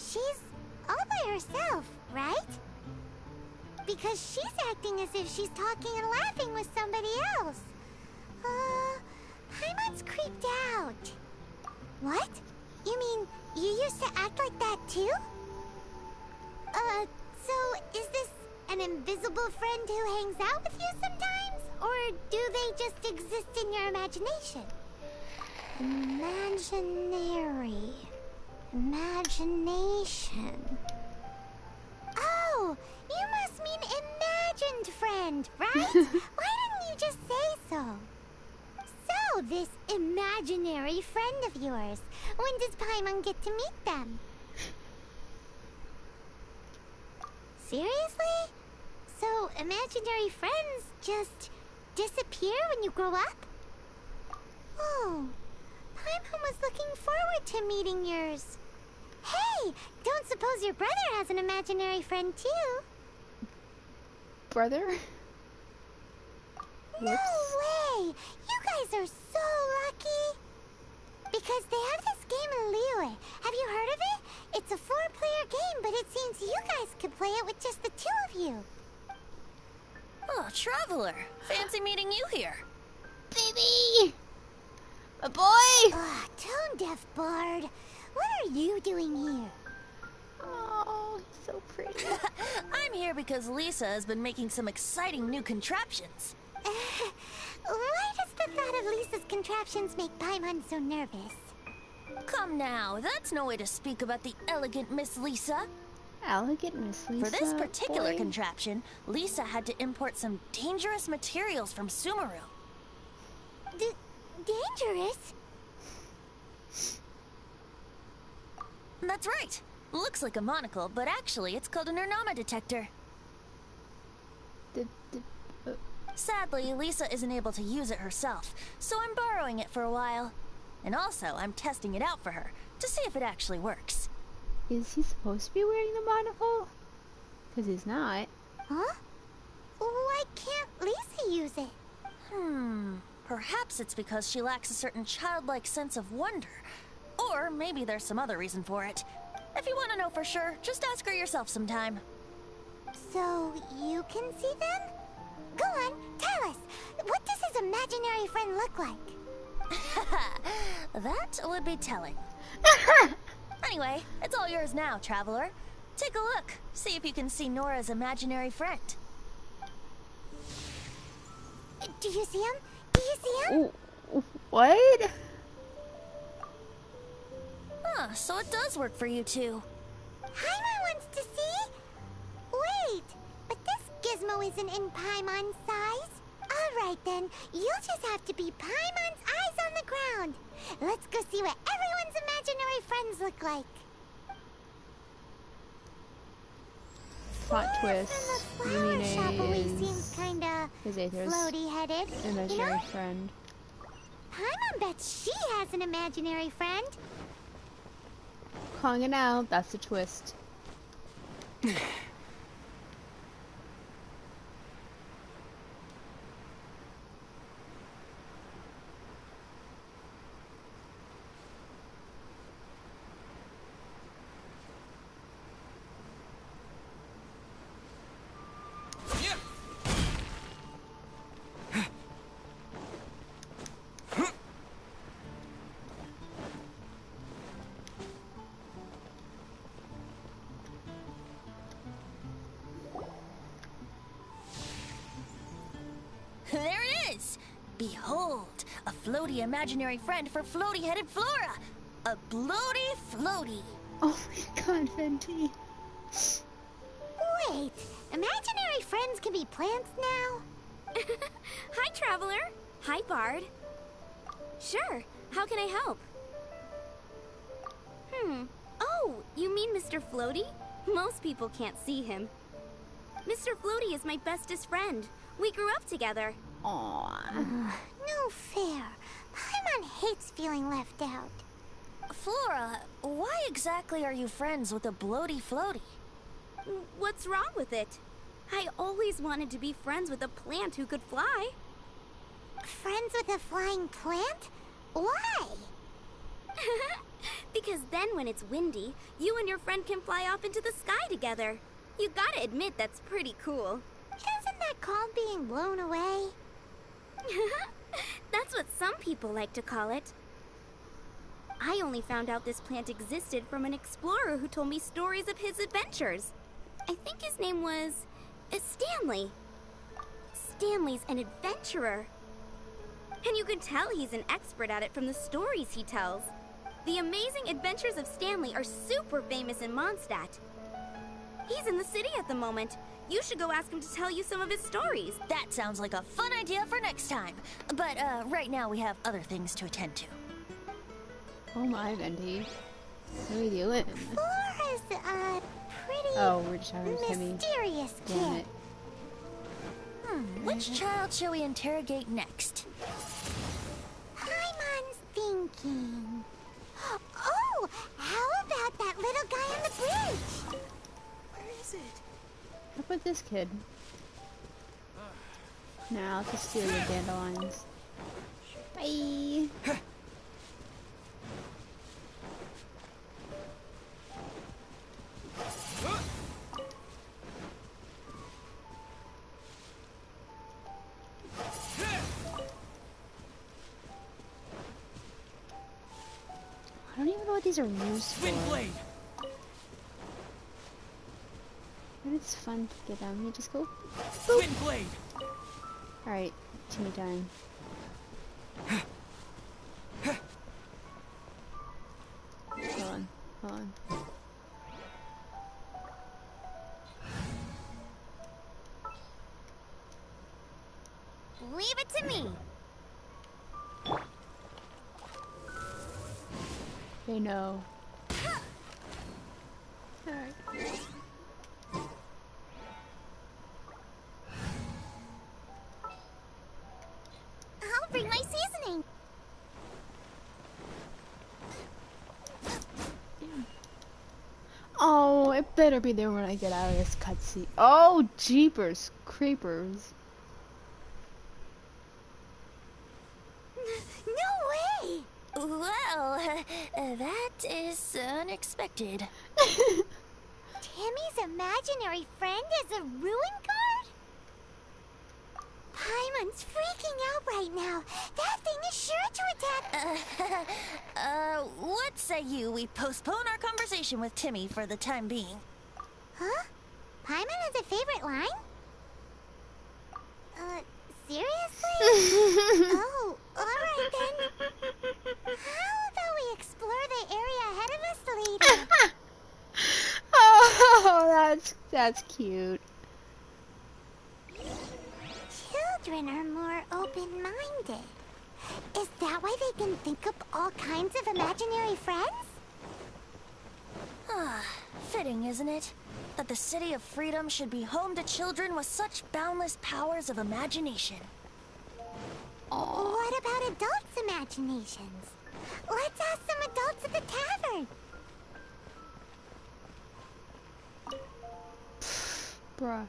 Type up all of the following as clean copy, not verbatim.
she's all by herself, right? Because she's acting as if she's talking and laughing with somebody else. Paimon's creeped out. What? You mean you used to act like that too? So is this an invisible friend who hangs out with you sometimes? Or do they just exist in your imagination? Imaginary. Imagination. Oh, you must mean imagined friend, right? Why didn't you just say so? So, this imaginary friend of yours, when does Paimon get to meet them? Seriously? So, imaginary friends just disappear when you grow up? Oh, Paimon was looking forward to meeting yours. Hey, don't suppose your brother has an imaginary friend too? Brother? No way! You guys are so lucky! Because they have this game in Liyue. Have you heard of it? It's a 4-player game, but it seems you guys could play it with just the 2 of you. Oh, Traveler! Fancy meeting you here. Baby! A boy! Tone-deaf bard. What are you doing here? Oh, so pretty. I'm here because Lisa has been making some exciting new contraptions. Why does the thought of Lisa's contraptions make Paimon so nervous? Come now, that's no way to speak about the elegant Miss Lisa. Elegant Miss Lisa. For this particular boy. contraption, Lisa had to import some dangerous materials from Sumeru. Dangerous? That's right. Looks like a monocle, but actually it's called a Nernama detector. Sadly, Lisa isn't able to use it herself, so I'm borrowing it for a while. And also, I'm testing it out for her, to see if it actually works. Is he supposed to be wearing the monocle? Because he's not. Huh? Why can't Lisa use it? Perhaps it's because she lacks a certain childlike sense of wonder. Or maybe there's some other reason for it. If you want to know for sure, just ask her yourself sometime. So, you can see them? Go on, tell us. What does his imaginary friend look like? That would be telling. Anyway, it's all yours now, Traveler. Take a look. See if you can see Nora's imaginary friend. Do you see him? Do you see him? Ooh, what? Huh, so it does work for you two. Paimon wants to see? Wait, but this gizmo isn't in Paimon's size. Alright then, you'll just have to be Paimon's eyes on the ground. Let's go see what everyone's imaginary friends look like. Plot twist. You mean is seems kinda his Aether's floaty-headed, imaginary friend. Paimon bets she has an imaginary friend. Calling it out, that's the twist. There it is! Behold, a floaty imaginary friend for floaty-headed Flora! A bloaty floaty! Oh my god, Venti. Wait, imaginary friends can be plants now? Hi, Traveler. Hi, Bard. Sure, how can I help? Oh, you mean Mr. Floaty? Most people can't see him. Mr. Floaty is my bestest friend. We grew up together. Aww. No fair. Paimon hates feeling left out. Flora, why exactly are you friends with a bloaty floaty? What's wrong with it? I always wanted to be friends with a plant who could fly. Friends with a flying plant? Why? Because then when it's windy, you and your friend can fly off into the sky together. You gotta admit that's pretty cool. Isn't that called being blown away? That's what some people like to call it. I only found out this plant existed from an explorer who told me stories of his adventures. I think his name was Stanley. Stanley's an adventurer. And you can tell he's an expert at it from the stories he tells. The amazing adventures of Stanley are super famous in Mondstadt. He's in the city at the moment. You should go ask him to tell you some of his stories. That sounds like a fun idea for next time. But right now we have other things to attend to. Oh my, Venti. What are we doing? Flora's a pretty Oh, we're just having Timmy. mysterious Damn kid. it. Which child shall we interrogate next? Paimon's thinking. Oh, how about that little guy on the bridge? Where is it? How about this kid? Now, I'll just steal your dandelions. Bye! I don't even know what these are used for. Wind blade. But it's fun to get them. You just go. Wind blade. Alright, Timmy time. Hold on, hold on. Leave it to me. They know. Alright. I'll bring my seasoning. Oh, it better be there when I get out of this cutscene. Oh, jeepers, creepers. No way. Well, that is unexpected. Timmy's imaginary friend is a ruin guard? Paimon's freaking out right now. That thing is sure to attack. What say we postpone our conversation with Timmy for the time being? Huh? Paimon has a favorite line? Seriously? Oh, alright then. How about we explore the area ahead of us later? Oh, that's cute. Children are more open-minded. Is that why they can think up all kinds of imaginary friends? Fitting, isn't it? That the City of Freedom should be home to children with such boundless powers of imagination. What about adults' imaginations? Let's ask some adults at the tavern. Bruh.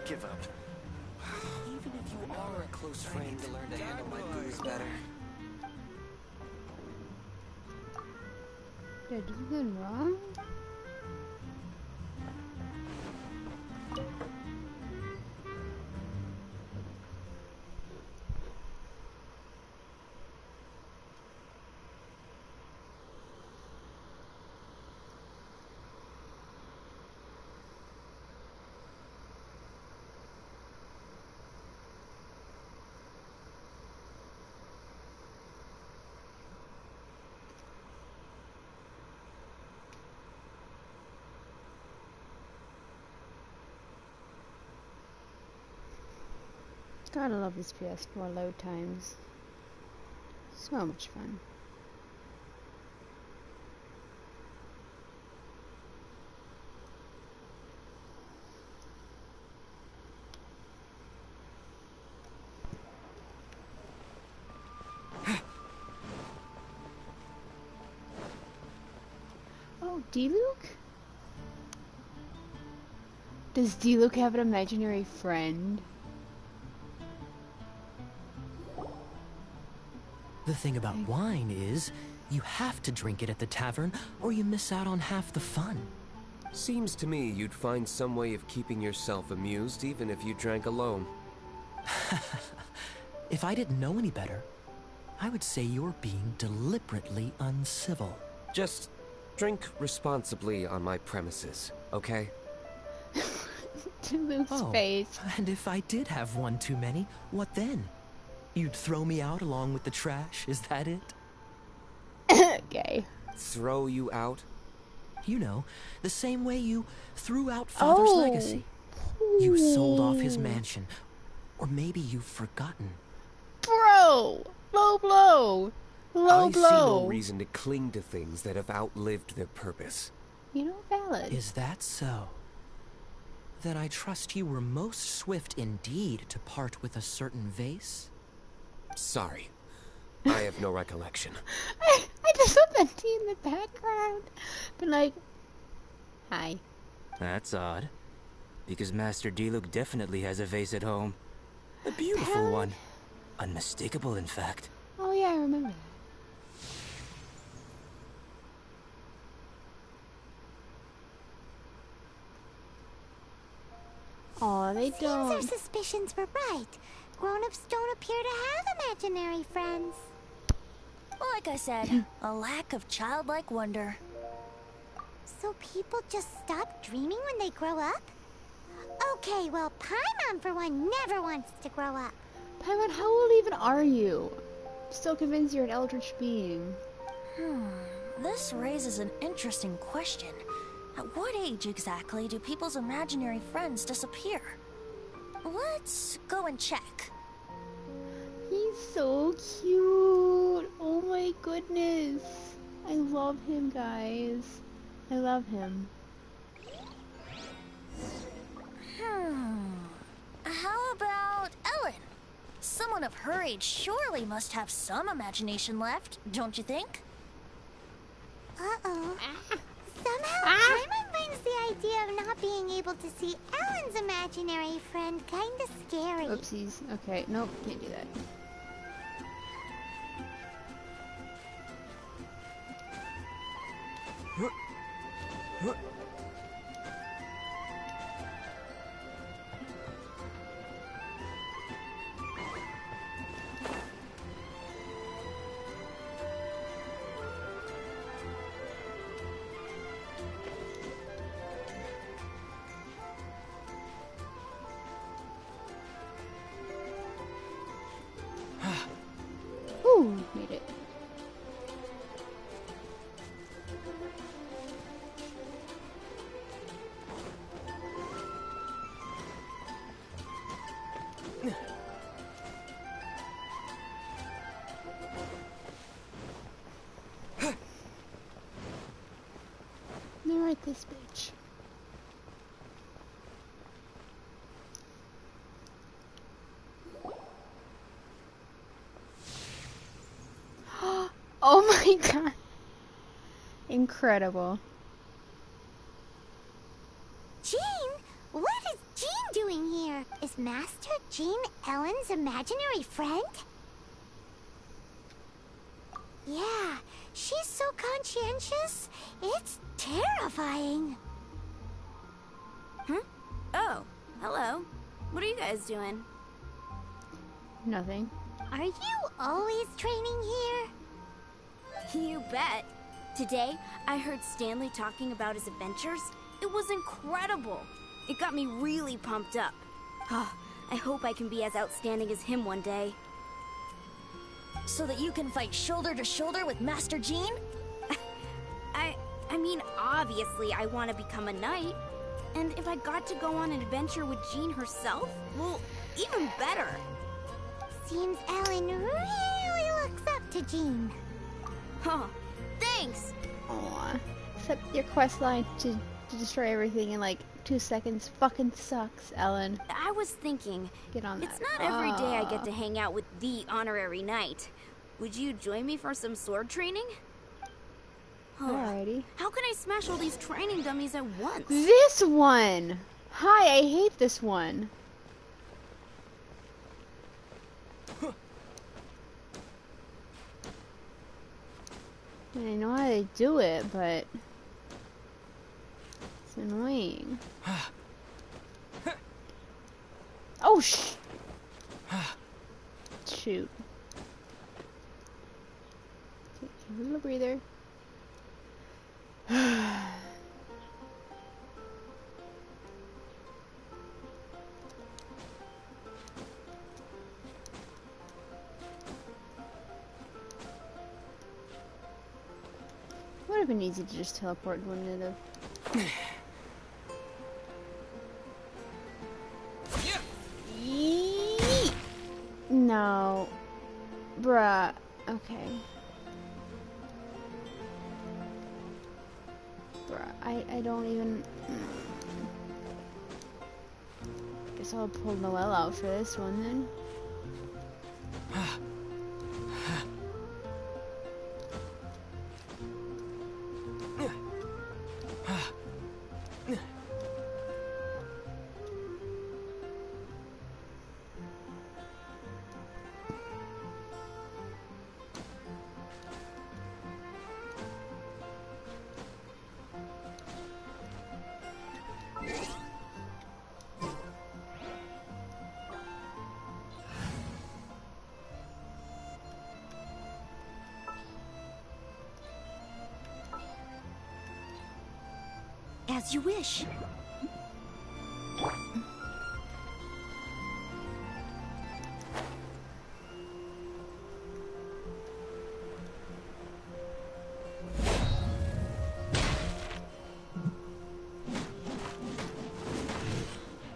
give up. Even if you are a close friend, To learn to handle my booze better. Did I do something wrong? Gotta love this PS4 load times. So much fun. Oh, D-Luke? Does D-Luke have an imaginary friend? The thing about wine is, you have to drink it at the tavern, or you miss out on half the fun. Seems to me you'd find some way of keeping yourself amused even if you drank alone. If I didn't know any better, I would say you're being deliberately uncivil. Just drink responsibly on my premises, okay? D-Luke's face. And if I did have one too many, what then? You'd throw me out along with the trash, is that it? Okay. Throw you out? You know, the same way you threw out Father's legacy. You sold off his mansion. Or maybe you've forgotten. Bro! Low blow! Low I blow! see no reason to cling to things that have outlived their purpose. You know, valid. Is that so? Then I trust you were most swift indeed to part with a certain vase? Sorry. I have no recollection. I just want Venti in the background. But like, hi. That's odd. Because Master D-Luke definitely has a vase at home. A beautiful one. Unmistakable, in fact. Oh yeah, I remember that. Oh, they Seems our don't. suspicions were right. Grown-ups don't appear to have imaginary friends. Like I said, a lack of childlike wonder. So people just stop dreaming when they grow up? Okay, well, Paimon, for one, never wants to grow up. Paimon, how old even are you? I'm still convinced you're an eldritch being. This raises an interesting question. At what age exactly do people's imaginary friends disappear? Let's go and check. He's so cute. Oh my goodness. I love him, guys. I love him. How about Ellen? Someone of her age surely must have some imagination left, don't you think? Uh-oh. Somehow, Paimon finds the idea of not being able to see Ellen's imaginary friend kinda scary. Oopsies. Okay, nope, can't do that. Ooh, made it. Narrate this bitch. Oh my god. Incredible. Jean? What is Jean doing here? Is Master Jean Ellen's imaginary friend? Yeah, she's so conscientious. It's terrifying. Huh? Oh, hello. What are you guys doing? Nothing. Are you always training here? You bet. Today, I heard Stanley talking about his adventures. It was incredible. It got me really pumped up. Oh, I hope I can be as outstanding as him one day. So that you can fight shoulder to shoulder with Master Jean? I mean, obviously I want to become a knight. And if I got to go on an adventure with Jean herself, well, even better. Seems Ellen really looks up to Jean. Huh. Thanks. Aw. Except your quest line to destroy everything in like 2 seconds fucking sucks, Ellen. I was thinking, Get on that. it's not every day I get to hang out with the honorary knight. Would you join me for some sword training? Alrighty. How can I smash all these training dummies at once? This one! Hi, I hate this one. I know how to do it, but it's annoying. Oh, shoot. Take a little breather. Would have been easy to just teleport one of the. Yeet. No, bruh. Okay. Bruh, I don't even. Guess I'll pull Noelle out for this one then. As you wish.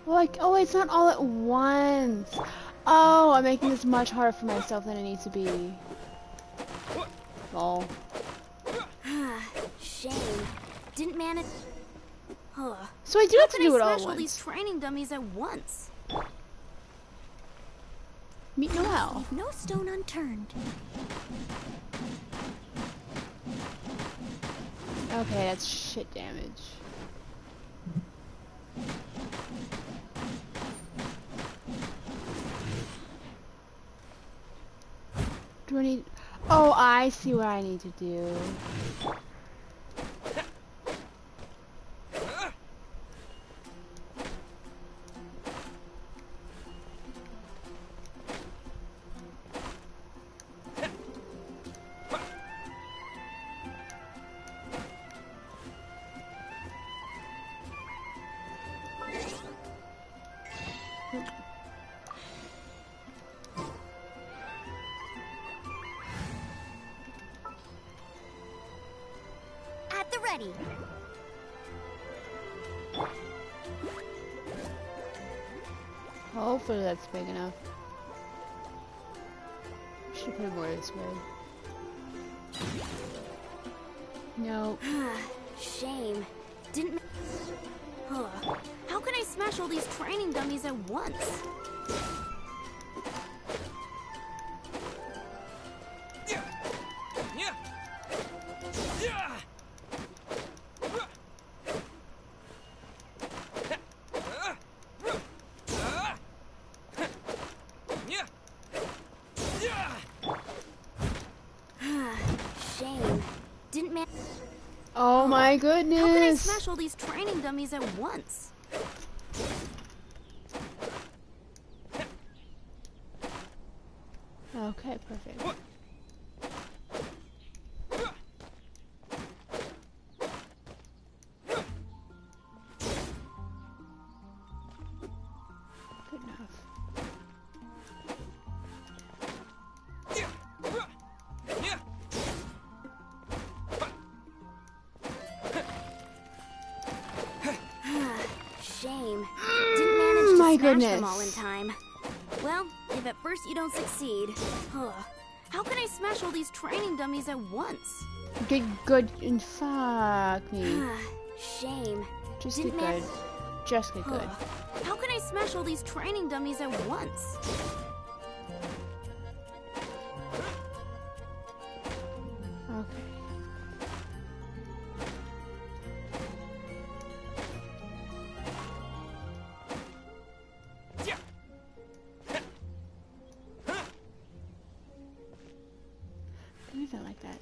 Like, oh, it's not all at once. Oh, I'm making this much harder for myself than it needs to be. Lol. Shame. Didn't manage. So I do have to do it all at Smash all these once. training dummies at once. Meet Noelle. Leave no stone unturned. Okay, that's shit damage. Do I need... Oh, I see what I need to do. At the ready. Hopefully that's big enough. Should put it more this way. Nope. Shame. Didn't. How can I smash all these training dummies at once? Oh my goodness. How can I smash all these training dummies at once? Okay, perfect. Good enough. Shame. Didn't manage to My smash goodness. them all in time. Well, if at first you don't succeed, how can I smash all these training dummies at once? Get good and fuck me. Shame. Just Didn't get good. man- Just get good. How can I smash all these training dummies at once? Okay. Leave it like that.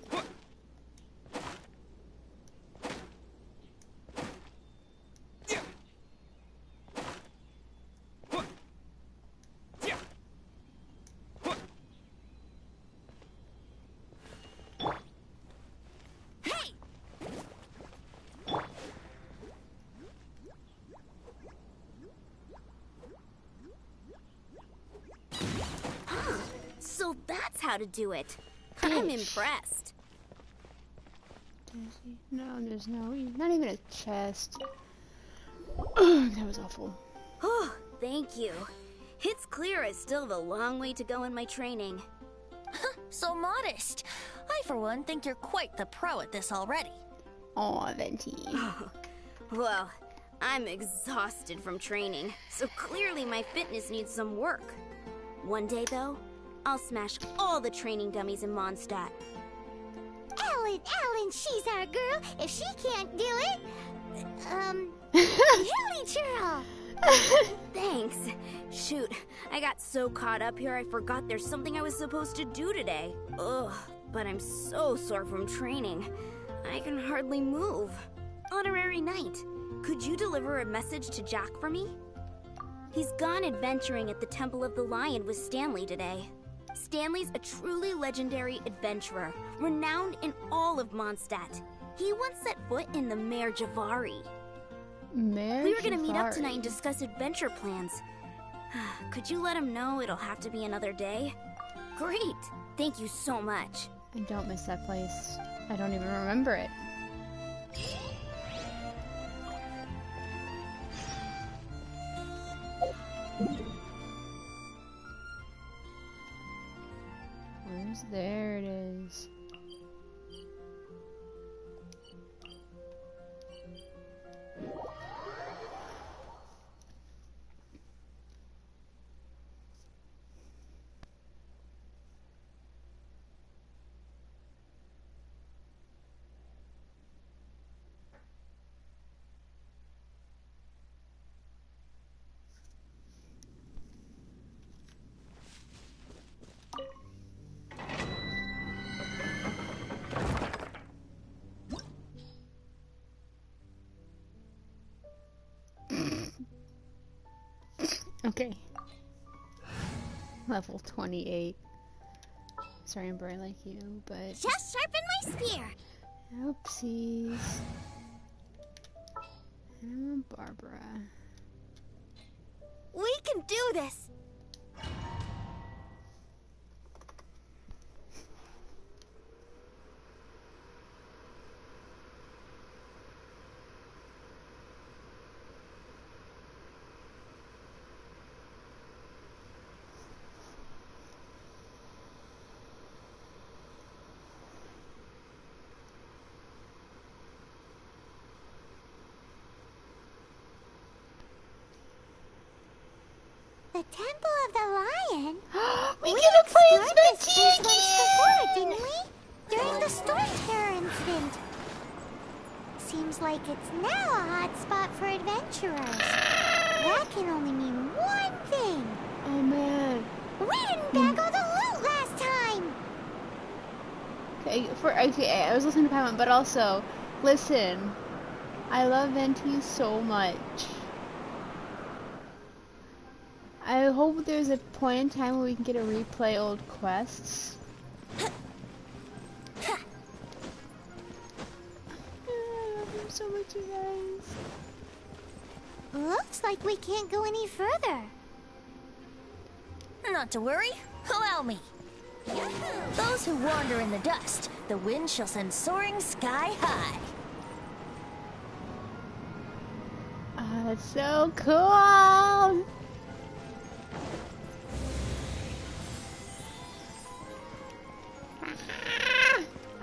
Hey! So that's how to do it. I'm Bitch. impressed. No, there's not even a chest. That was awful. Oh, thank you. It's clear I still have a long way to go in my training. So modest. I, for one, think you're quite the pro at this already. Aw, Venti. Well, I'm exhausted from training, so clearly my fitness needs some work. One day, though, I'll smash all the training dummies in Mondstadt. Ellen, she's our girl. If she can't do it, Hilly Churl. Thanks. Shoot, I got so caught up here I forgot there's something I was supposed to do today. Ugh, but I'm so sore from training. I can hardly move. Honorary Knight, could you deliver a message to Jack for me? He's gone adventuring at the Temple of the Lion with Stanley today. Stanley's a truly legendary adventurer, renowned in all of Mondstadt. He once set foot in the Mare Javari. We were gonna meet up tonight and discuss adventure plans. Could you let him know it'll have to be another day? Great! Thank you so much. I don't miss that place. I don't even remember it. There it is. Okay. Level 28. Sorry, I'm very like you, but... Just sharpen my spear. Oopsies. I'm a Barbara. We can do this. The Temple of the Lion? We get to play as explored this Venti place once before, didn't we? During the Storm Terror incident. Seems like it's now a hot spot for adventurers. That can only mean one thing. Oh man. We didn't bag all the loot last time. Okay, I was listening to Paimon, but also, Listen, I love Venti so much. I hope there's a point in time where we can get to replay old quests. I love him so much, you guys. Looks like we can't go any further. Not to worry. Allow me. Those who wander in the dust, the wind shall send soaring sky high. Oh, that's so cool!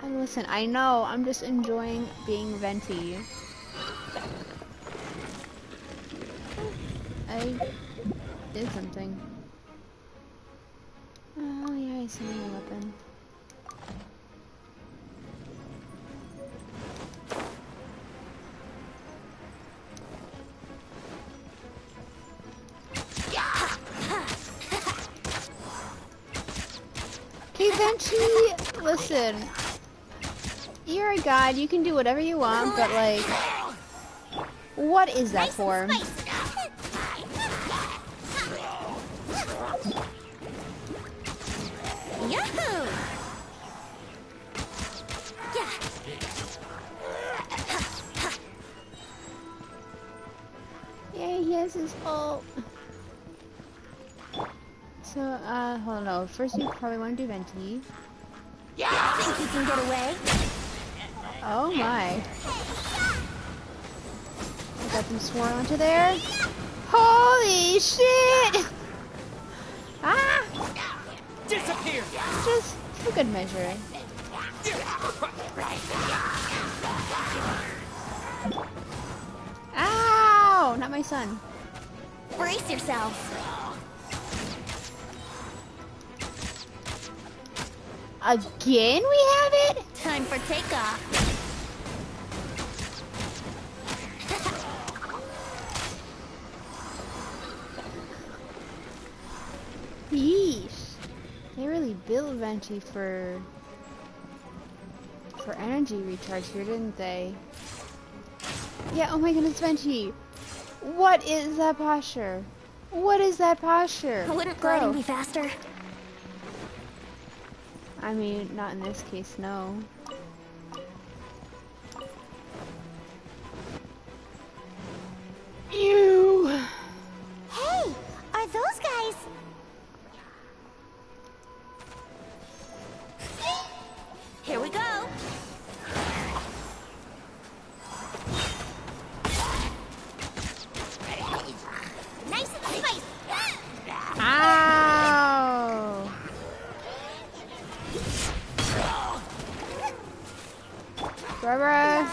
And listen, I know, I'm just enjoying being Venti. I did something. Oh yeah, I see my weapon. Okay, Venti, listen. You're a god, you can do whatever you want, but like, what is that for? Yahoo! Yeah. Yay, he has his ult. So, hold on, no. First you probably want to do Venti. Think you can get away? Oh my. I got them swirl into there. Holy shit! Ah! Disappear! Just for good measure. Ow! Not my son. Brace yourself. Again we have it? Time for takeoff. Yeesh. They really built Venti for energy recharge here, didn't they? Yeah, oh my goodness, Venti. What is that posture? What is that posture? Wouldn't Bro. gliding be faster? I mean, not in this case, no. Ew! Hey, are those guys? Here we go. Nice and spicy. Ow! Barbara!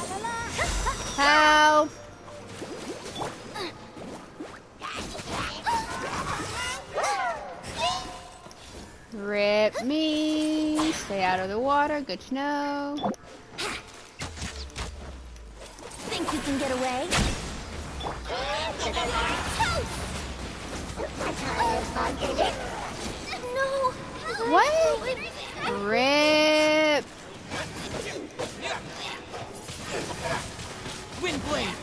Help! Rip me! Stay out of the water, good to know. Think you can get away? No. What? Rip! Windblade!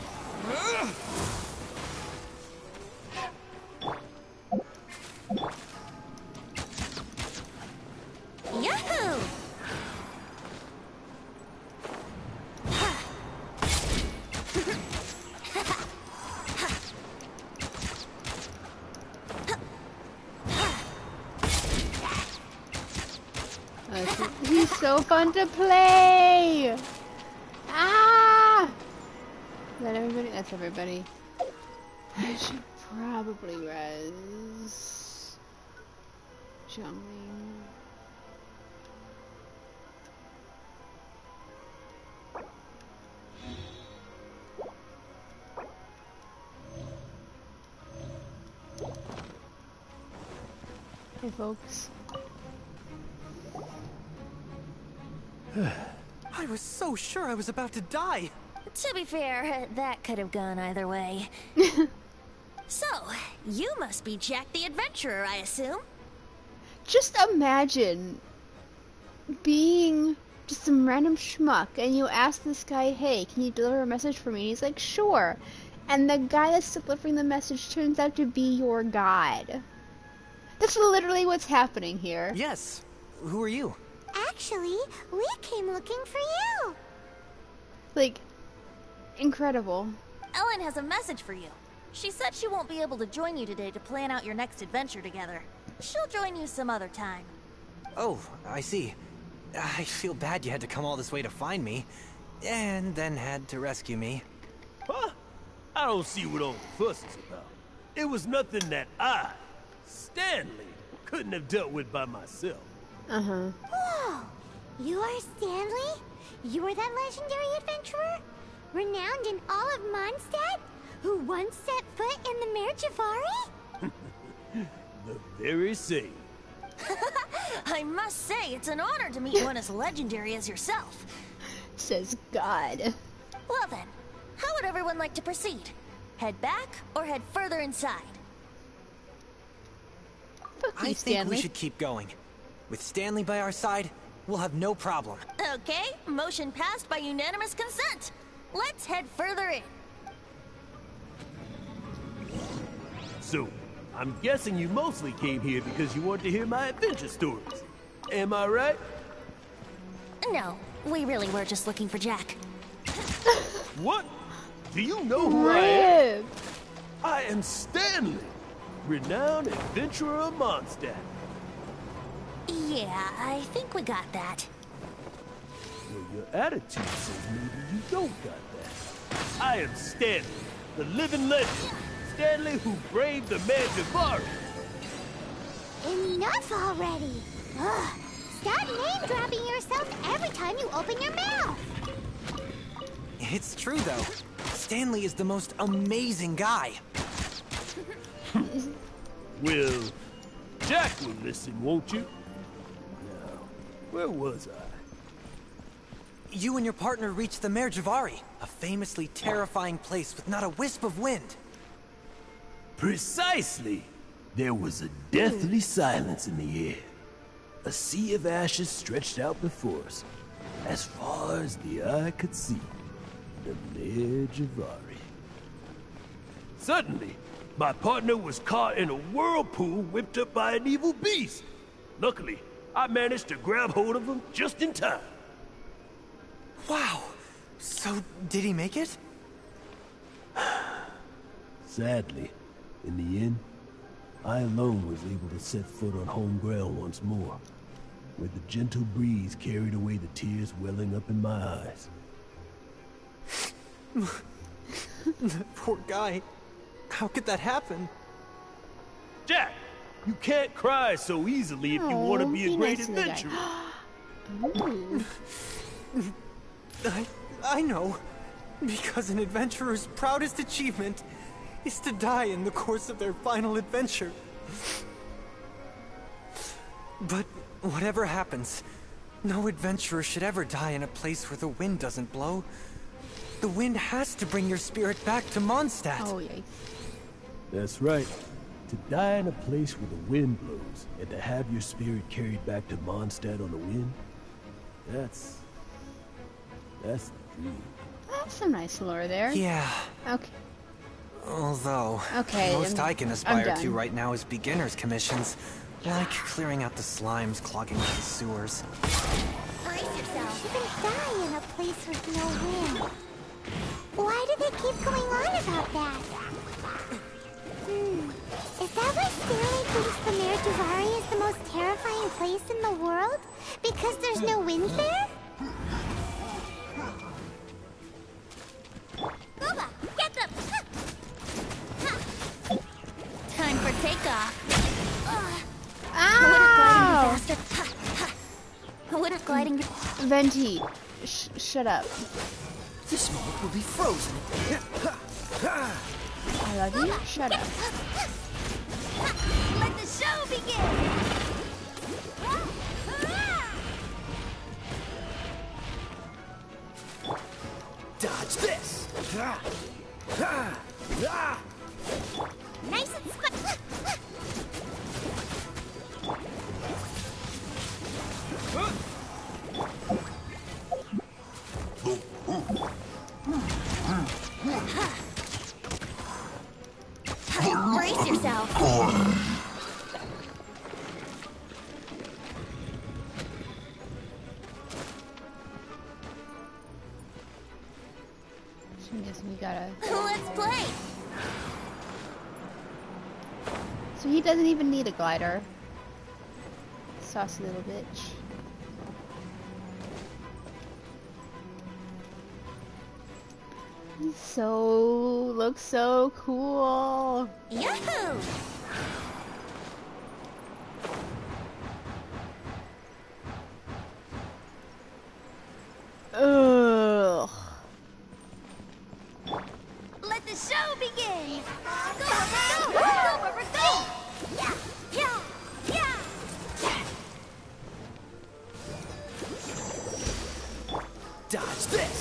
Yahoo! He's so fun to play! Ah! Is that everybody? That's everybody. I should probably res Jungling. Hey folks. I was so sure I was about to die. To be fair, that could have gone either way. So, you must be Jack the Adventurer, I assume? Just imagine being just some random schmuck, and you ask this guy, hey, can you deliver a message for me? And he's like, sure. And the guy that's delivering the message turns out to be your god. That's literally what's happening here. Yes. Who are you? Actually, we came looking for you. Like, incredible. Ellen has a message for you. She said she won't be able to join you today to plan out your next adventure together. She'll join you some other time. Oh, I see. I feel bad you had to come all this way to find me, and then had to rescue me. Huh? I don't see what all the fuss is about. It was nothing that I, Stanley, couldn't have dealt with by myself. Uh-huh. Whoa! You are Stanley? You are that legendary adventurer? Renowned in all of Mondstadt? Who once set foot in the Mare Javari? The very same. I must say, it's an honor to meet one as legendary as yourself. Says God. Well then, how would everyone like to proceed? Head back or head further inside? Fuck you, I think Stanley. we should keep going. With Stanley by our side, we'll have no problem. Okay, motion passed by unanimous consent. Let's head further in. So, I'm guessing you mostly came here because you want to hear my adventure stories. Am I right? No, we really were just looking for Jack. What? Do you know who I am? Rip. I am Stanley, renowned adventurer of Mondstadt. Yeah, I think we got that. Well, your attitude says maybe you don't got that. I am Stanley, the living legend. Stanley who braved the Mare Javari. Enough already! Ugh. Stop name-dropping yourself every time you open your mouth! It's true, though. Stanley is the most amazing guy. Well, Jack will listen, won't you? Now, where was I? You and your partner reached the Mare Javari, a famously terrifying place with not a wisp of wind. Precisely! There was a deathly silence in the air. A sea of ashes stretched out before us, as far as the eye could see. The Mare Javari. Suddenly, my partner was caught in a whirlpool whipped up by an evil beast. Luckily, I managed to grab hold of him just in time. Wow. So, did he make it? Sadly, in the end, I alone was able to set foot on home ground once more, where the gentle breeze carried away the tears welling up in my eyes. Poor guy. How could that happen? Jack, you can't cry so easily if you want to Aw, be be a great nice to the guy. adventurer. Ooh. I know. Because an adventurer's proudest achievement is to die in the course of their final adventure. But whatever happens, no adventurer should ever die in a place where the wind doesn't blow. The wind has to bring your spirit back to Mondstadt. Oh, yikes. That's right. To die in a place where the wind blows, and to have your spirit carried back to Mondstadt on the wind, that's the dream. That's some nice lore there. Yeah. Okay. Although, Okay, most I'm I can aspire to done. right now is beginner's commissions. Like clearing out the slimes clogging up the sewers. Brace yourself. You can die in a place with no wind. Why do they keep going on about that? Is that why Stanley thinks the Mare Javari is the most terrifying place in the world? Because there's no wind there? Booba, get them! Time for takeoff. Ow! Would gliding be Venti, shut up. This moment will be frozen. I love you. Shut up. Let the show begin! Dodge this! Nice and squish! yourself. So I guess we gotta... Let's play. So he doesn't even need a glider. Saucy little bitch. Looks so cool. Yahoo! Ugh. Let the show begin. Go, go, go, go, go. Yeah, yeah, yeah. Dodge this!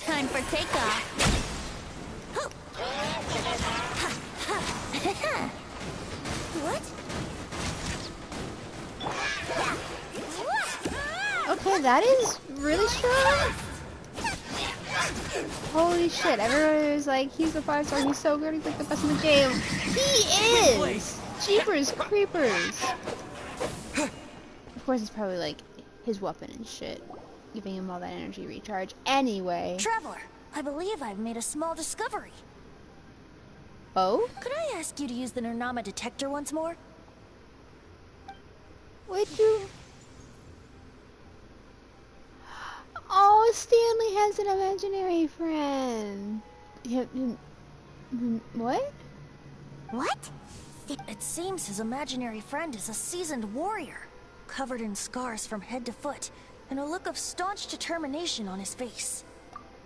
Time for takeoff. What? Okay, that is really strong. Holy shit, everybody was like, he's a 5-star, he's so good, he's like the best in the game. He is! Jeepers creepers! Of course, it's probably like his weapon and shit, giving him all that energy recharge. Anyway. Traveler, I believe I've made a small discovery. Oh? Could I ask you to use the Nernama detector once more? Would you? Oh, Stanley has an imaginary friend. What? What? It seems his imaginary friend is a seasoned warrior, covered in scars from head to foot, and a look of staunch determination on his face.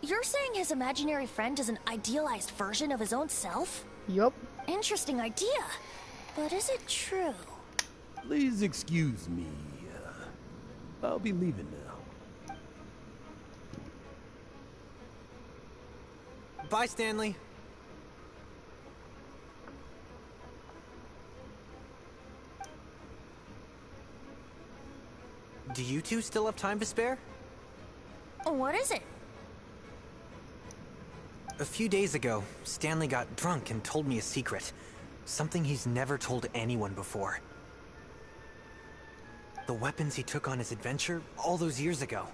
You're saying his imaginary friend is an idealized version of his own self? Yup. Interesting idea, but is it true? Please excuse me. I'll be leaving now. Bye, Stanley. Do you two still have time to spare? What is it? A few days ago, Stanley got drunk and told me a secret. Something he's never told anyone before. The weapons he took on his adventure all those years ago,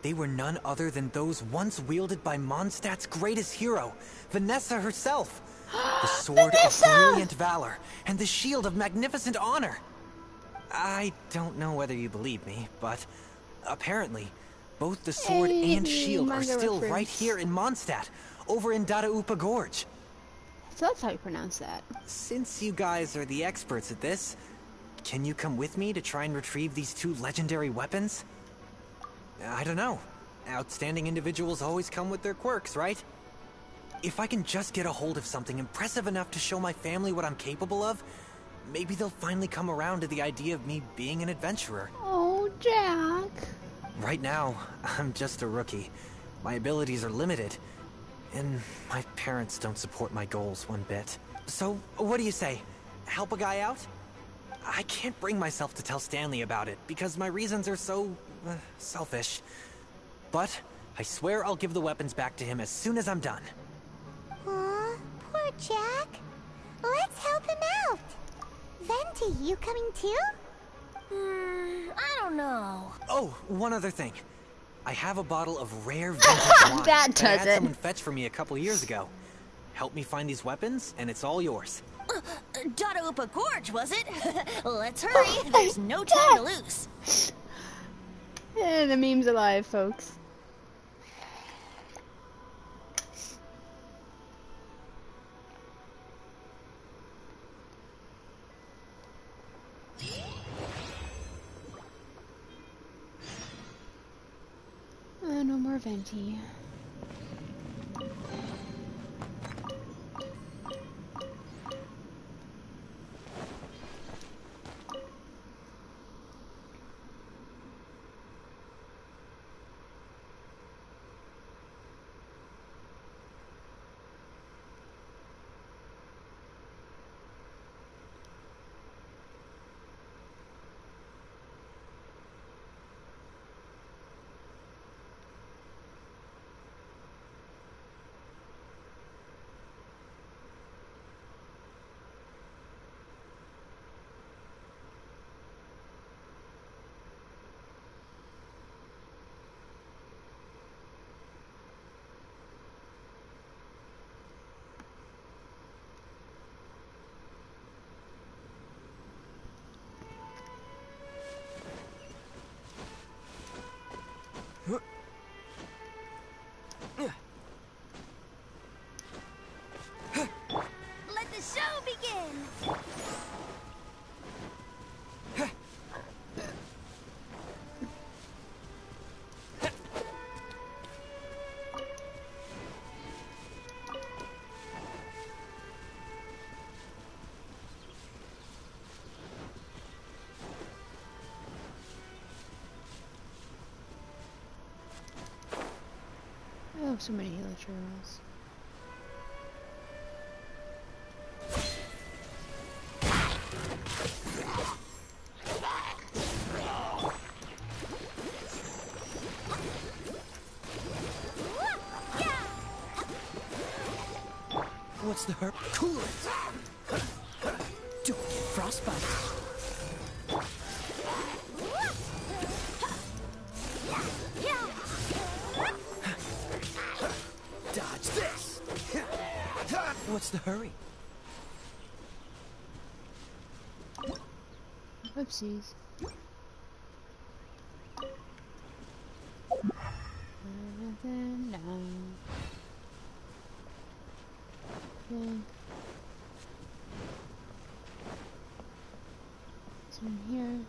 they were none other than those once wielded by Mondstadt's greatest hero, Vanessa herself. The sword of brilliant valor and the shield of magnificent honor. I don't know whether you believe me, but apparently, both the sword and shield are still right here in Mondstadt, over in Dadaupa Gorge. So that's how you pronounce that. Since you guys are the experts at this, can you come with me to try and retrieve these two legendary weapons? I don't know. Outstanding individuals always come with their quirks, right? If I can just get a hold of something impressive enough to show my family what I'm capable of, maybe they'll finally come around to the idea of me being an adventurer. Oh, Jack. Right now, I'm just a rookie. My abilities are limited, and my parents don't support my goals one bit. So, what do you say? Help a guy out? I can't bring myself to tell Stanley about it, because my reasons are so... selfish. But, I swear I'll give the weapons back to him as soon as I'm done. Aw, poor Jack. Let's help him out. Venti, you coming too? I don't know. Oh, one other thing. I have a bottle of rare vintage wine That I does had it. someone fetch for me a couple years ago. Help me find these weapons, and it's all yours. Dadaupa Gorge, was it? Let's hurry. There's no time to lose. Yeah, the meme's alive, folks. No more Venti. so many helichurls. What's the hurt? Cool it! Don't get frostbite. Dodge this! What's the hurry? Oopsies. Okay. It's in here.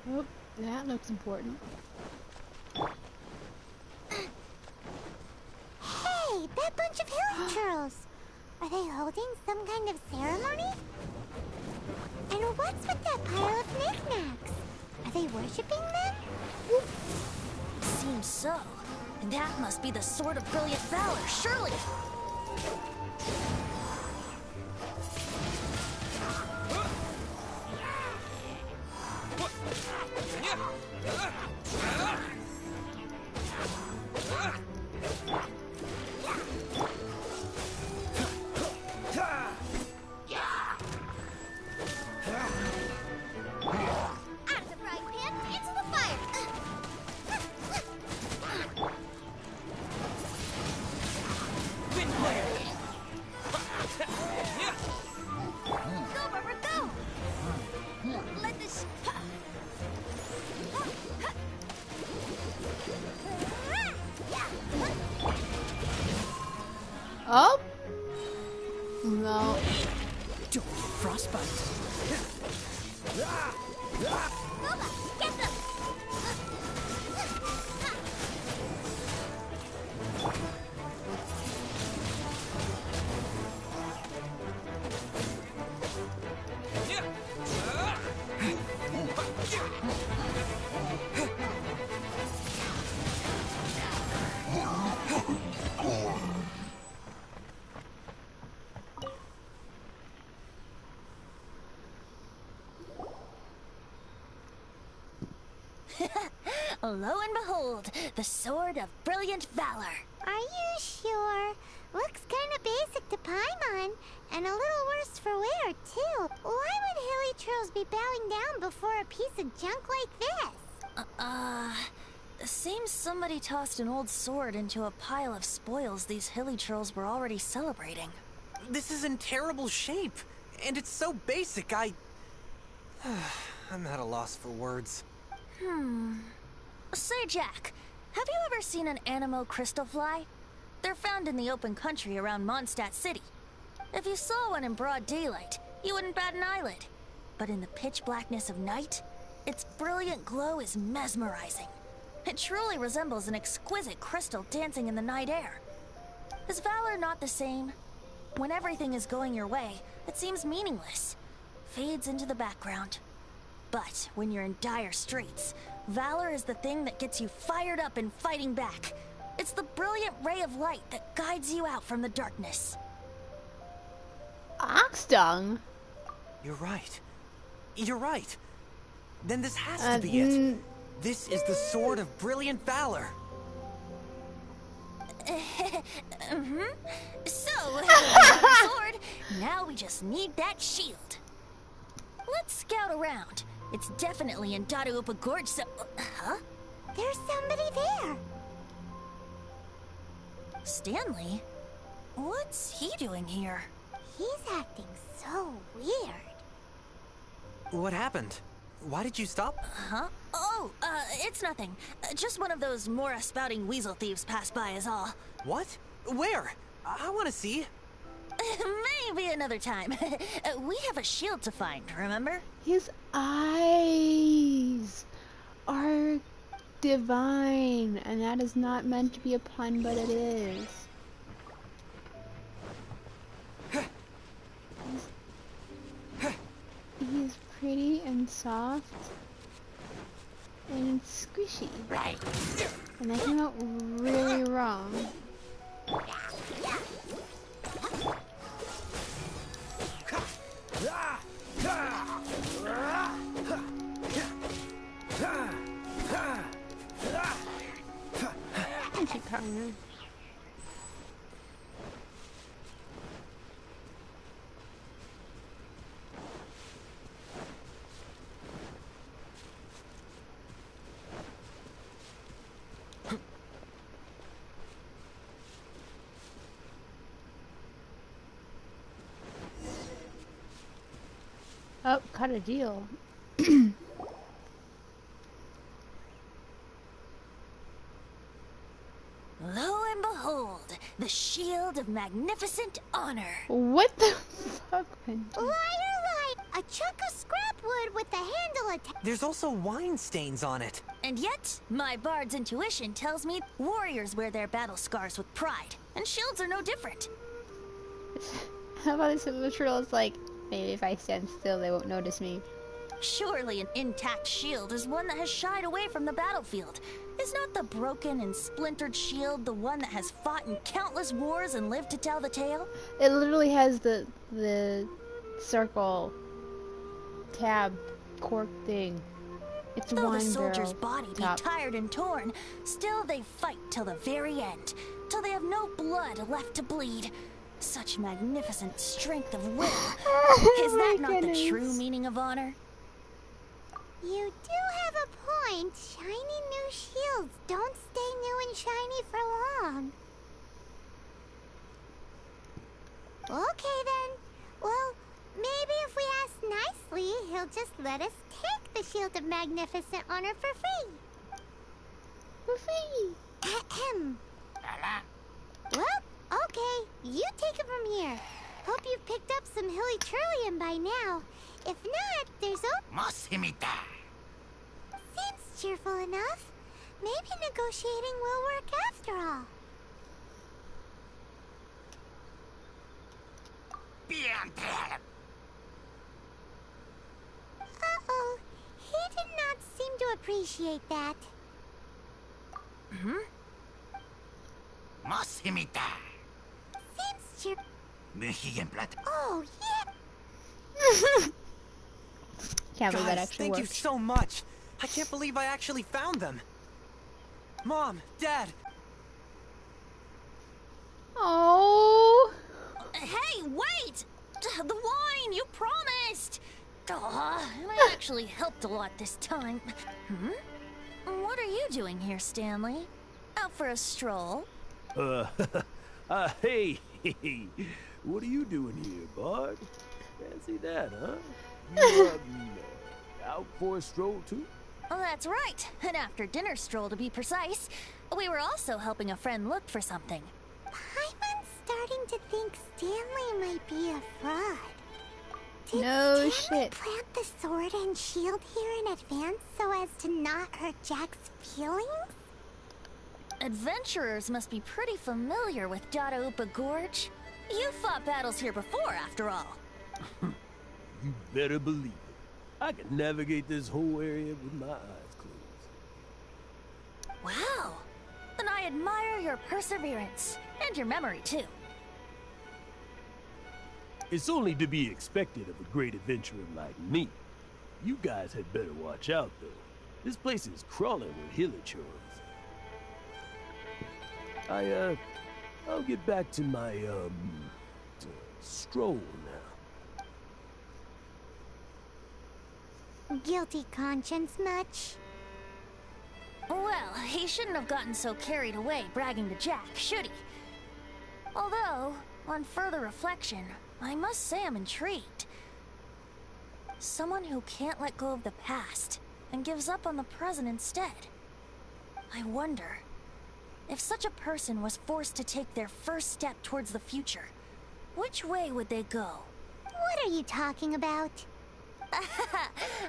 Oh, that looks important. Hey, that bunch of hilichurls! Are they holding some kind of ceremony? And what's with that pile of knickknacks? Are they worshipping them? Seems so. And that must be the Sword of Brilliant Valor, surely! Out of the frying pan, into the fire! Go, Rubber, go! Let this... Oh! No. Don't get frostbite. Boba, get them! Lo and behold, the Sword of Brilliant Valor. Are you sure? Looks kinda basic to Paimon, and a little worse for wear, too. Why would hilichurls be bowing down before a piece of junk like this? Seems somebody tossed an old sword into a pile of spoils these hilichurls were already celebrating. This is in terrible shape, and it's so basic, I'm at a loss for words. Say, Jack, have you ever seen an Anemo crystal fly? They're found in the open country around Mondstadt City. If you saw one in broad daylight, you wouldn't bat an eyelid. But in the pitch blackness of night, its brilliant glow is mesmerizing. It truly resembles an exquisite crystal dancing in the night air. Is valor not the same? When everything is going your way, it seems meaningless, fades into the background. But when you're in dire straits, valor is the thing that gets you fired up and fighting back. It's the brilliant ray of light that guides you out from the darkness. Ox dung? You're right. You're right. Then this has to be it. This is the Sword of Brilliant Valor. So, the sword, now we just need that shield. Let's scout around. It's definitely in Dadaupa Gorge, so... Huh? There's somebody there. Stanley? What's he doing here? He's acting so weird. What happened? Why did you stop? Huh? Oh, it's nothing. Just one of those Mora-spouting weasel thieves passed by is all. What? Where? I want to see. Maybe another time. We have a shield to find, remember? His eyes are divine, and that is not meant to be a pun, but it is. He's soft and squishy. And that came out really wrong. I keep cutting her. Oh, cut a deal. Lo and behold, the shield of magnificent honor. What the fuck? Liar! A chunk of scrap wood with the handle attached. There's also wine stains on it. And yet, my bard's intuition tells me warriors wear their battle scars with pride, and shields are no different. How about this literal? It's like, maybe if I stand still, they won't notice me. Surely an intact shield is one that has shied away from the battlefield. Is not the broken and splintered shield the one that has fought in countless wars and lived to tell the tale? It literally has the circle tab cork thing. It's a Though wine the soldier's barrel body be top. tired and torn, still they fight till the very end, till they have no blood left to bleed. Such magnificent strength of will. Is that not the true meaning of honor? You do have a point. Shiny new shields don't stay new and shiny for long. Okay then. Well, maybe if we ask nicely, he'll just let us take the Shield of Magnificent Honor for free. For free. Ahem. Well, okay. You take it from here. Hope you've picked up some hilly trillium by now. If not, there's Seems cheerful enough. Maybe negotiating will work after all. Uh-oh. He did not seem to appreciate that. Seems cheer... Oh, yeah. Can't believe that Guys, actually thank you worked. so much. I can't believe I actually found them. Mom, Dad. Oh. Hey, wait! The wine, you promised! And I actually helped a lot this time. What are you doing here, Stanley? Out for a stroll? Hey, what are you doing here, Bard? Fancy that, huh? You, out for a stroll, too? Oh, that's right. An after-dinner stroll, to be precise. We were also helping a friend look for something. Paimon's starting to think Stanley might be a fraud. Did No Stanley shit. plant the sword and shield here in advance so as to not hurt Jack's feelings? Adventurers must be pretty familiar with Dadaupa Gorge. You fought battles here before, after all. You better believe it. I can navigate this whole area with my eyes closed. Wow. Then I admire your perseverance. And your memory, too. It's only to be expected of a great adventurer like me. You guys had better watch out, though. This place is crawling with hilichurls. I'll get back to my, stroll now. Guilty conscience much? Well, he shouldn't have gotten so carried away bragging to Jack, should he? Although, on further reflection, I must say I'm intrigued. Someone who can't let go of the past and gives up on the present instead. I wonder, if such a person was forced to take their first step towards the future, which way would they go? What are you talking about?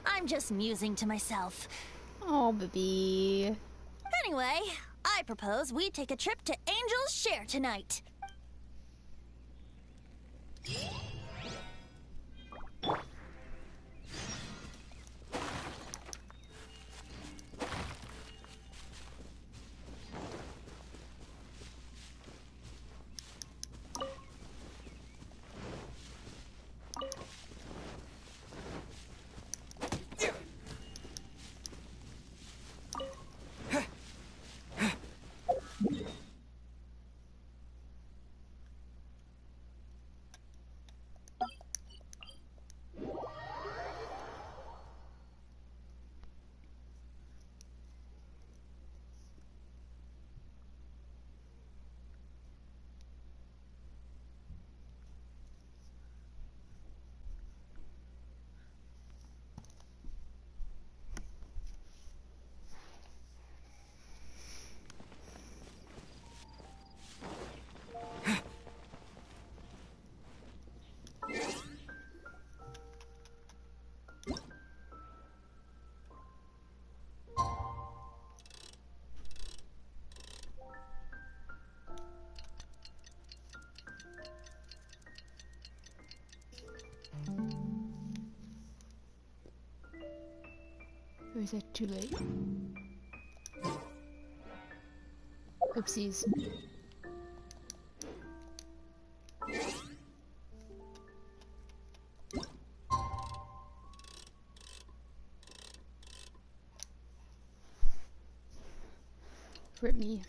I'm just musing to myself. Oh, baby. Anyway, I propose we take a trip to Angel's Share tonight. Or is that too late? Oopsies. Rip me.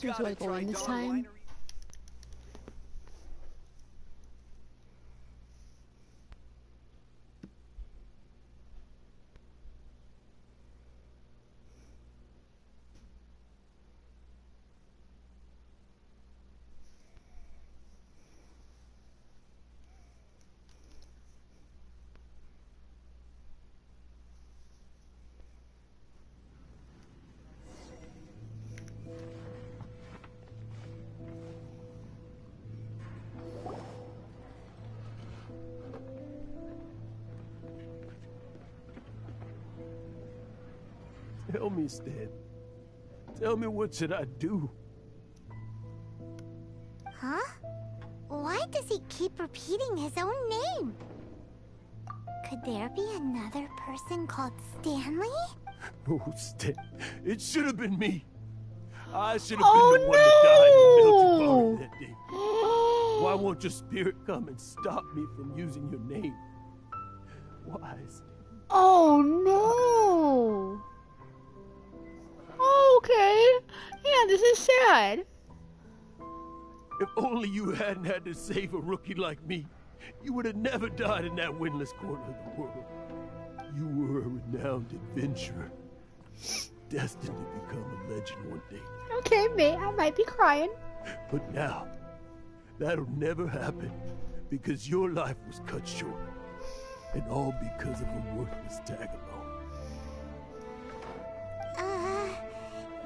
Here's what going this time. Tell me, Stan. Tell me, what should I do? Huh? Why does he keep repeating his own name? Could there be another person called Stanley? Oh, Stan. It should have been me. I should have been the one that died in the Milton that day. Why won't your spirit come and stop me from using your name? Why, Stan? Oh no! Okay. Yeah, this is sad. If only you hadn't had to save a rookie like me, you would have never died in that windless corner of the world. You were a renowned adventurer, destined to become a legend one day. Okay, mate, I might be crying. But now, that'll never happen, because your life was cut short, and all because of a worthless tag-along.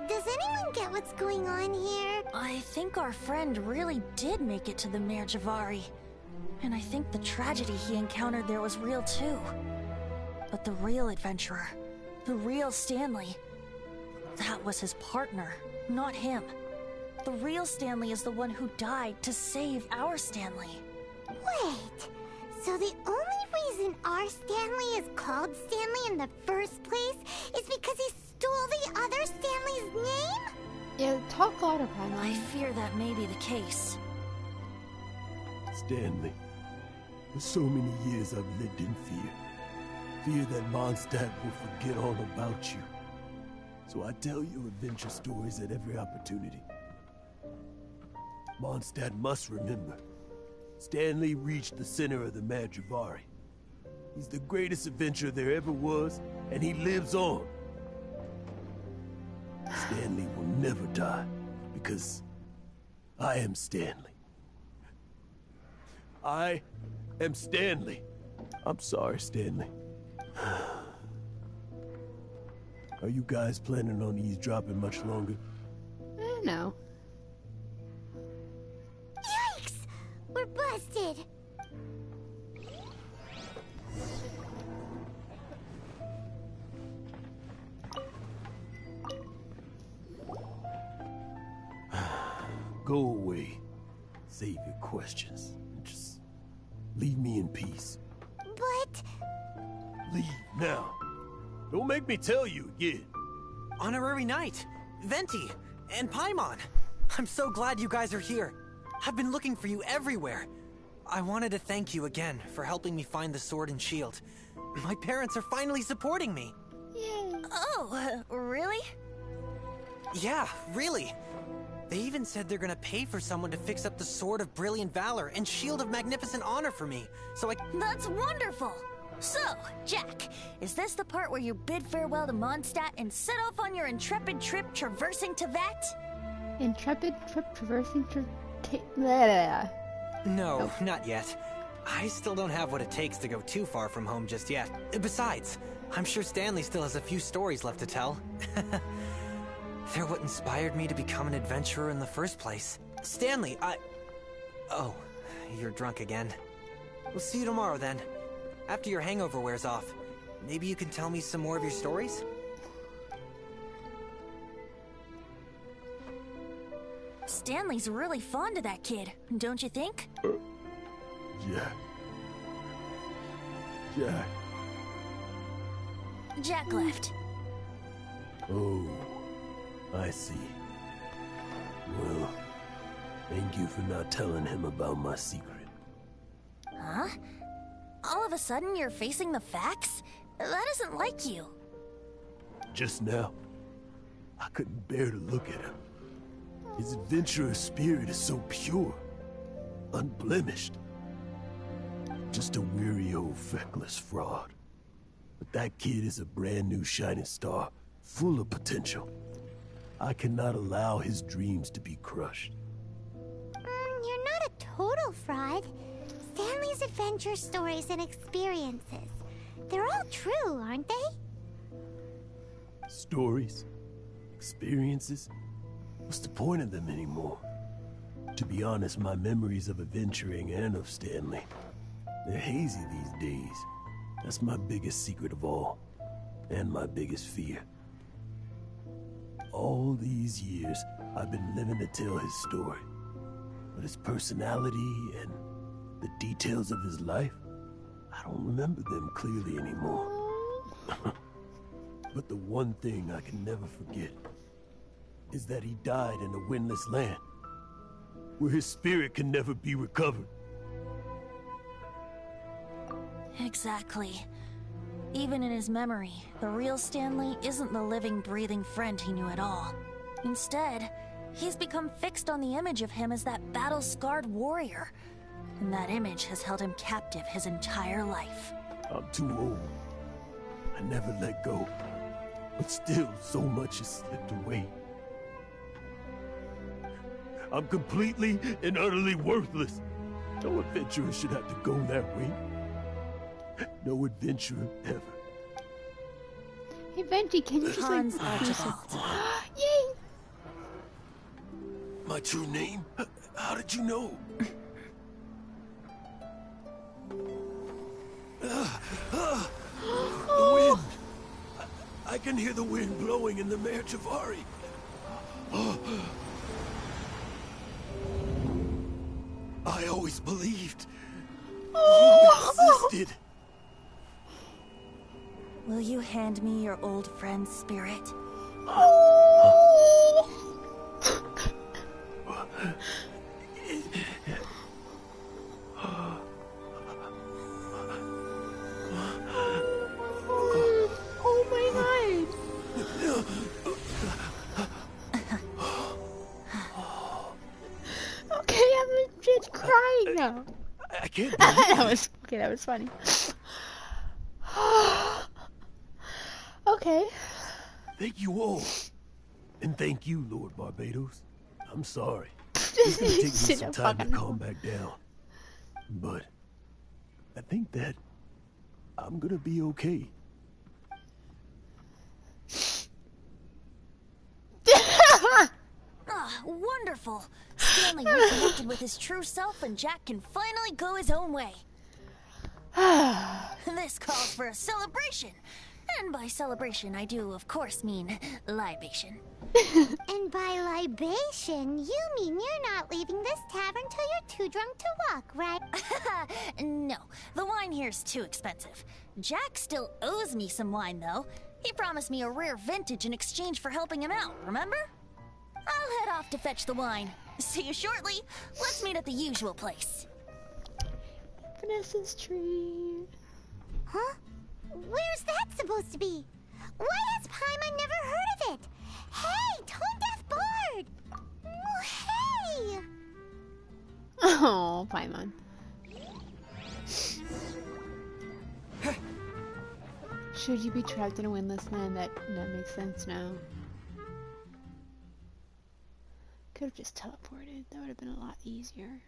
Does anyone get what's going on here? I think our friend really did make it to the Mare Javari. And I think the tragedy he encountered there was real too. But the real adventurer, the real Stanley, that was his partner, not him. The real Stanley is the one who died to save our Stanley. Wait, so the only reason our Stanley is called Stanley in the first place is because he stole the other Stanley's name? Yeah, talk louder, Paimon. I fear that may be the case. Stanley, for so many years I've lived in fear. Fear that Mondstadt will forget all about you. So I tell you adventure stories at every opportunity. Mondstadt must remember. Stanley reached the center of the Mare Javari. He's the greatest adventurer there ever was, and he lives on. Stanley will never die, because I am Stanley. I am Stanley. I'm sorry, Stanley. Are you guys planning on eavesdropping much longer? No. Yikes! We're busted! Go away. Save your questions. Just leave me in peace. But... Leave now. Don't make me tell you again. Honorary Knight, Venti, and Paimon. I'm so glad you guys are here. I've been looking for you everywhere. I wanted to thank you again for helping me find the sword and shield. My parents are finally supporting me. Yay. Oh, really? Yeah, really. They even said they're gonna pay for someone to fix up the Sword of Brilliant Valor and Shield of Magnificent Honor for me, so I... That's wonderful! So, Jack, is this the part where you bid farewell to Mondstadt and set off on your intrepid trip traversing Teyvat? Intrepid trip traversing No, not yet. I still don't have what it takes to go too far from home just yet. Besides, I'm sure Stanley still has a few stories left to tell. They're what inspired me to become an adventurer in the first place. Stanley, Oh, you're drunk again. We'll see you tomorrow then. After your hangover wears off. Maybe you can tell me some more of your stories? Stanley's really fond of that kid, don't you think? Jack. Jack. Jack left. Oh, I see. Well, thank you for not telling him about my secret. Huh? All of a sudden you're facing the facts? That isn't like you. Just now, I couldn't bear to look at him. His adventurer spirit is so pure, unblemished. Just a weary old feckless fraud. But that kid is a brand new shining star, full of potential. I cannot allow his dreams to be crushed. You're not a total fraud. Stanley's adventure stories and experiences. They're all true, aren't they? Stories? Experiences? What's the point of them anymore? To be honest, my memories of adventuring and of Stanley, they're hazy these days. That's my biggest secret of all, and my biggest fear. All these years, I've been living to tell his story. But his personality and the details of his life, I don't remember them clearly anymore. But the one thing I can never forget is that he died in a windless land, where his spirit can never be recovered. Exactly. Even in his memory, the real Stanley isn't the living, breathing friend he knew at all. Instead, he's become fixed on the image of him as that battle-scarred warrior. And that image has held him captive his entire life. I'm too old. I never let go. But still, so much has slipped away. I'm completely and utterly worthless. No adventurer should have to go that way. No adventurer ever. Hey Venti, can you just Hans like Archibald. Yay! My true name? How did you know? The wind! I can hear the wind blowing in the Mare Javari. I always believed you existed. Will you hand me your old friend's spirit? Oh my god! Okay, I'm legit crying now. I can't believe that was funny. Okay. Thank you all. And thank you, Lord Barbados. I'm sorry. It's gonna take me Sit some up, time to fucking- calm back down. But I think that I'm gonna be okay. Ah, wonderful! Stanley reconnected with his true self and Jack can finally go his own way. This calls for a celebration. And by celebration, I do, of course, mean libation. And by libation, you mean you're not leaving this tavern till you're too drunk to walk, right? No, the wine here's too expensive. Jack still owes me some wine, though. He promised me a rare vintage in exchange for helping him out, remember? I'll head off to fetch the wine. See you shortly. Let's meet at the usual place. Vanessa's tree. Huh? Where's that supposed to be? Why has Paimon never heard of it? Hey, Tone Deaf Bard! Oh, hey! Oh, Paimon. Should you be trapped in a windless land? That makes sense now. Could have just teleported. That would have been a lot easier.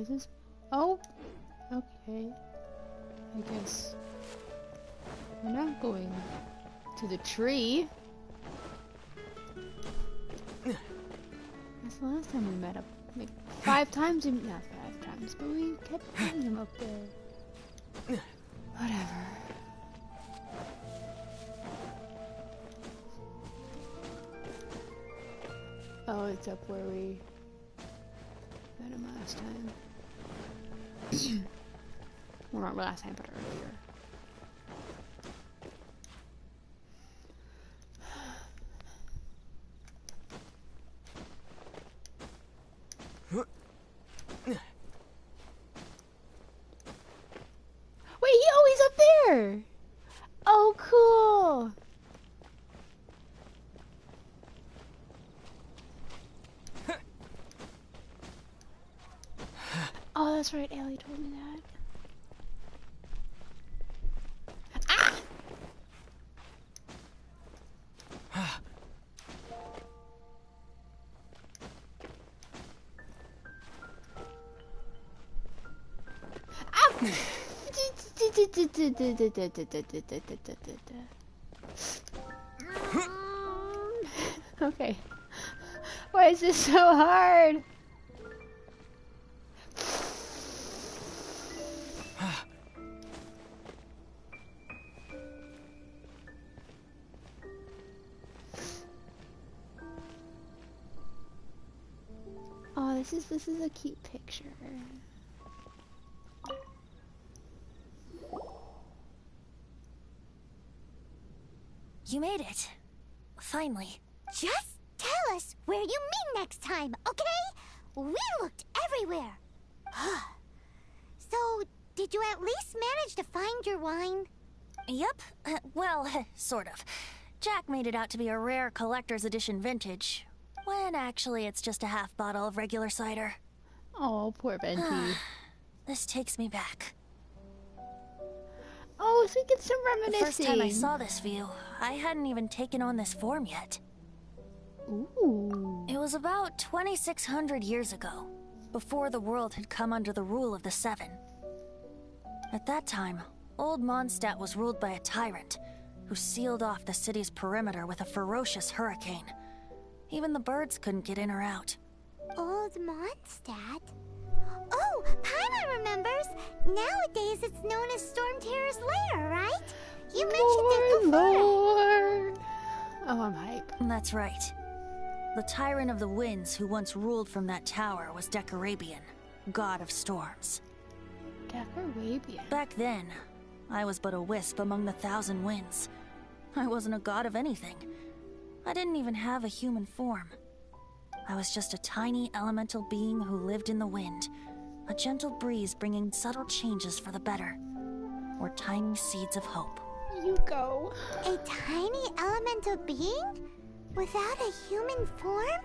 is this? Oh, okay. I guess we're not going to the tree. That's the last time we met up. Like 5 times, not 5 times, but we kept seeing him up there. Whatever. Oh, it's up where we met him last time. Well, not last time, but earlier. Wait, he's up there! Oh, cool! Oh, that's right, Ellie told me that. Ah! Okay. Why is this so hard? Oh, this is a cute picture. You made it. Finally. Just tell us where you meet next time, okay? We looked everywhere. So, did you at least manage to find your wine? Yep. Well, sort of. Jack made it out to be a rare collector's edition vintage, when actually it's just a half bottle of regular cider. Oh, poor Venti. This takes me back. Oh, so we get some The reminiscing. first time I saw this view, I hadn't even taken on this form yet. Ooh. It was about 2,600 years ago, before the world had come under the rule of the Seven. At that time, Old Mondstadt was ruled by a tyrant, who sealed off the city's perimeter with a ferocious hurricane. Even the birds couldn't get in or out. Old Mondstadt? Oh, Paimon remembers. Nowadays it's known as Storm Terror's lair, right? You mentioned it before. Lord. Oh, I'm hype. That's right. The tyrant of the winds who once ruled from that tower was Decarabian, god of storms. Decarabian. Back then, I was but a wisp among the 1,000 winds. I wasn't a god of anything. I didn't even have a human form. I was just a tiny elemental being who lived in the wind, a gentle breeze bringing subtle changes for the better, or tiny seeds of hope. You go. A tiny elemental being? Without a human form?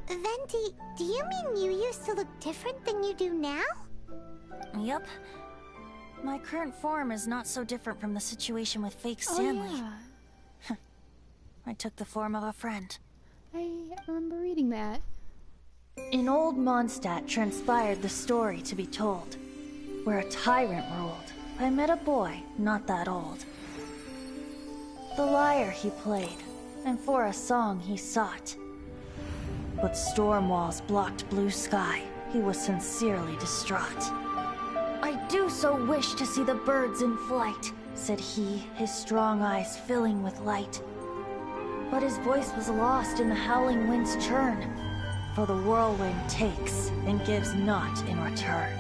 Venti, do you mean you used to look different than you do now? Yep. My current form is not so different from the situation with fake Stanley. Oh, yeah. I took the form of a friend. I remember reading that. In Old Mondstadt transpired the story to be told, where a tyrant ruled. I met a boy not that old. The lyre he played, and for a song he sought. But storm walls blocked blue sky. He was sincerely distraught. I do so wish to see the birds in flight, said he, his strong eyes filling with light. But his voice was lost in the howling wind's churn, for the whirlwind takes and gives not in return.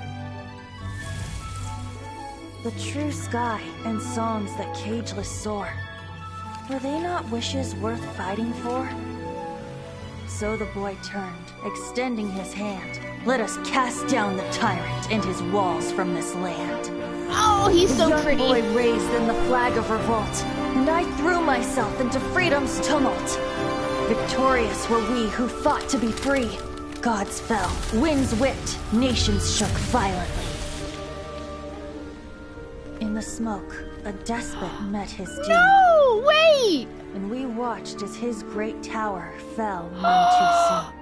The true sky and songs that cageless soar, were they not wishes worth fighting for? So the boy turned, extending his hand. Let us cast down the tyrant and his walls from this land. Oh, he's so young pretty. boy raised then the flag of revolt, and I threw myself into freedom's tumult. Victorious were we who fought to be free. Gods fell, winds whipped, nations shook violently. In the smoke, a despot met his doom. No, wait! And we watched as his great tower fell none too soon.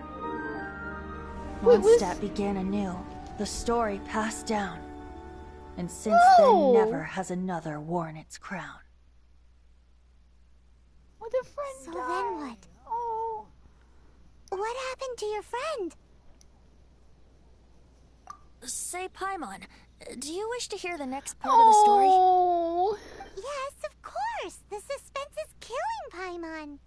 Wait, was- Mondstadt began anew, The story passed down, and since Oh! then never has another worn its crown. What a friend So died. then what? Oh. What happened to your friend? Say, Paimon, do you wish to hear the next part of the story? Oh. Yes, of course. The suspense is killing Paimon.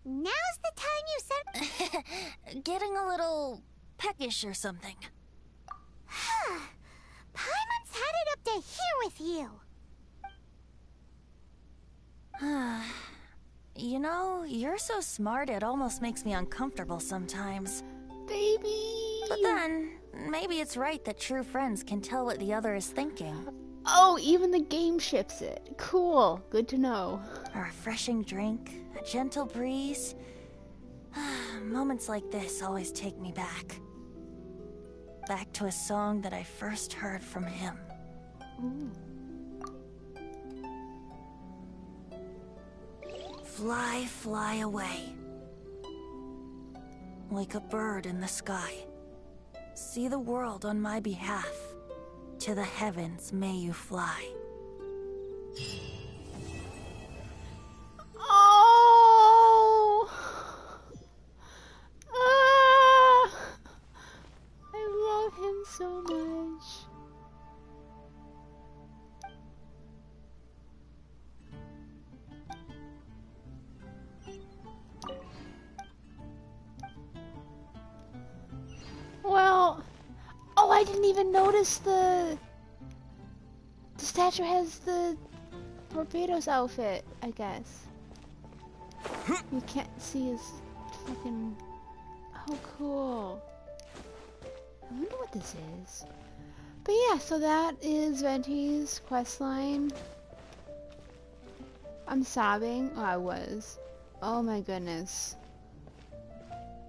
Now's the time you said... Getting a little peckish or something. Paimon's had it up to here with you. You know, you're so smart it almost makes me uncomfortable sometimes. Baby. But then, maybe it's right that true friends can tell what the other is thinking. Oh, even the game ships it. Cool. Good to know. A refreshing drink, a gentle breeze. Moments like this always take me back. Back to a song that I first heard from him. Ooh. Fly, fly away. Like a bird in the sky. See the world on my behalf. To the heavens may you fly. Oh. Ah. I love him so much. Well, oh, I didn't even notice the statue has the Barbados outfit, I guess. You can't see his fucking... Oh, cool. I wonder what this is. But yeah, so that is Venti's questline. I'm sobbing. Oh, I was. Oh my goodness.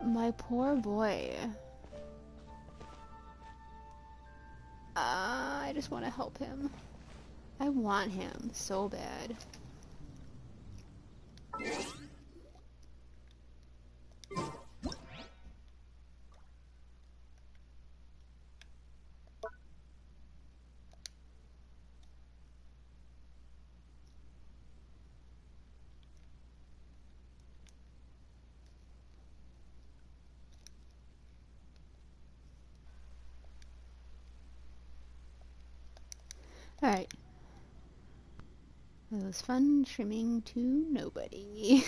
My poor boy. I just want to help him. I want him so bad. Alright. It was fun streaming to nobody.